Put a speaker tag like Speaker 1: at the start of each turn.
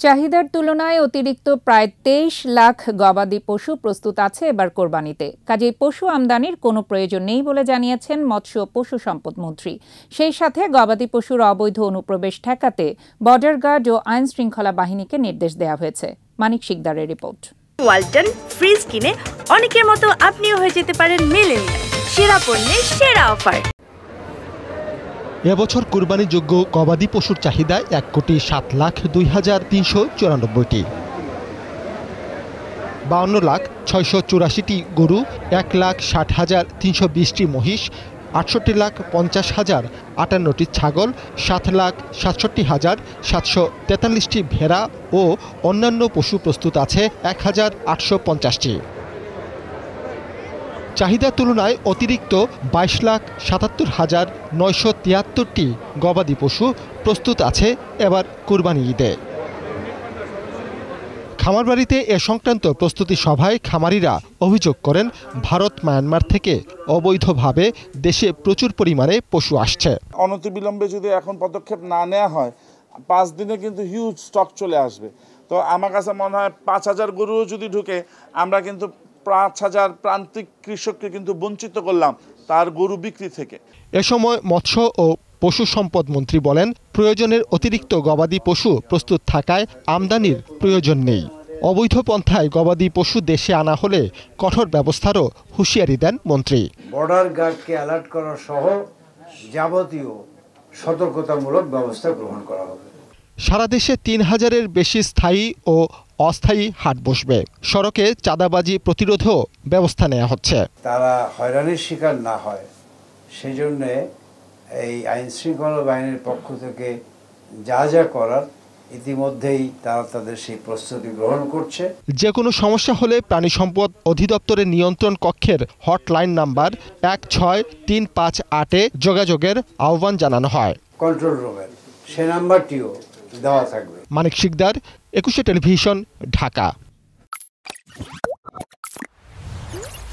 Speaker 1: চাহিদার তুলনায় অতিরিক্ত প্রায় ২৩ লাখ গবাদি পশু প্রস্তুত আছে এবার কোরবানিতে। কাজেই পশু আমদানির কোনো প্রয়োজন নেই বলে জানিয়েছেন মৎস্য ও পশু সম্পদ মন্ত্রী। সেই সাথে গবাদি পশুর অবৈধ অনুপ্রবেশ ঠেকাতে বর্ডার গার্ড ও আইন শৃঙ্খলা বাহিনীকে নির্দেশ দেওয়া হয়েছে। মানিক শিকদারের রিপোর্ট।
Speaker 2: ওয়ালটন ফ্রিজ কিনে অনেকের মতো আপনিও হয়ে যেতে পারেন মিলেনিয়াল। সেরা পণ্যের সেরা অফার।
Speaker 3: এবছর কুরবানিযোগ্য গবাদি পশুর চাহিদা ১,৭,২,৩৯৪টি। ৫২,৬৮৪টি গরু, ১,৬০,৩২০টি মহিষ, ৬৮,৫০,০৫৮টি ছাগল, ৭,৬৭,৭৪৩টি ভেড়া ও অন্যান্য পশু প্রস্তুত আছে ১,৮৫০টি। চাহিদার তুলনায় অতিরিক্ত ২২,৭৭,৯৭৩টি গবাদি পশু প্রস্তুত আছে এবার কুরবানি ঈদে। খামারবাড়িতে এ সংক্রান্ত প্রস্তুতি সভায় খামারিরা অভিযোগ করেন, ভারত মায়ানমার থেকে অবৈধভাবে দেশে প্রচুর পরিমাণে পশু আসছে।
Speaker 4: অনতিবিলম্বে যদি এখন পদক্ষেপ না নেওয়া হয় ৫ দিনে কিন্তু হিউজ স্টক চলে আসবে। তো আমার কাছে মনে হয় ৫,০০০ গরুও যদি ঢুকে আমরা কিন্তু ৫,০০০ প্রান্তিক কৃষককে কিন্তু বঞ্চিত করলাম তার গরু বিক্রি থেকে।
Speaker 3: এ সময় মৎস্য ও পশু সম্পদ মন্ত্রী বলেন, প্রয়োজনের অতিরিক্ত গবাদি পশু প্রস্তুত থাকায় আমদানির প্রয়োজন নেই। অবৈধ পন্থায় গবাদি পশু দেশে আনা হলে কঠোর ব্যবস্থারও হুঁশিয়ারি দেন মন্ত্রী।
Speaker 5: বর্ডার গার্ডকে অ্যালার্ট করা সহ যাবতীয় সতর্কতামূলক ব্যবস্থা গ্রহণ করা হবে।
Speaker 3: সারা দেশে ৩,০০০-এর বেশি স্থায়ী ও অস্থায়ী হাট বসবে। সড়কে চাঁদাবাজি প্রতিরোধেও ব্যবস্থা নেওয়া হচ্ছে।
Speaker 5: তারা হয়রানির শিকার না হয় সেই জন্য এই আইন শৃঙ্খলা বাহিনীর পক্ষ থেকে যা যা করার ইতিমধ্যেই তারা তাদের সেই প্রস্তুতি গ্রহণ করছে।
Speaker 3: যে কোনো সমস্যা হলে প্রাণী সম্পদ অধিদপ্তরের নিয়ন্ত্রণ কক্ষের হটলাইন নাম্বার ১৬৩৫৮-এ যোগাযোগের আহ্বান জানানো হয়।
Speaker 5: কন্ট্রোল রুমের সে নাম্বারটিও দেওয়া থাকবে।
Speaker 3: মানিক শিকদার, ২১ টেলিভিশন, ঢাকা।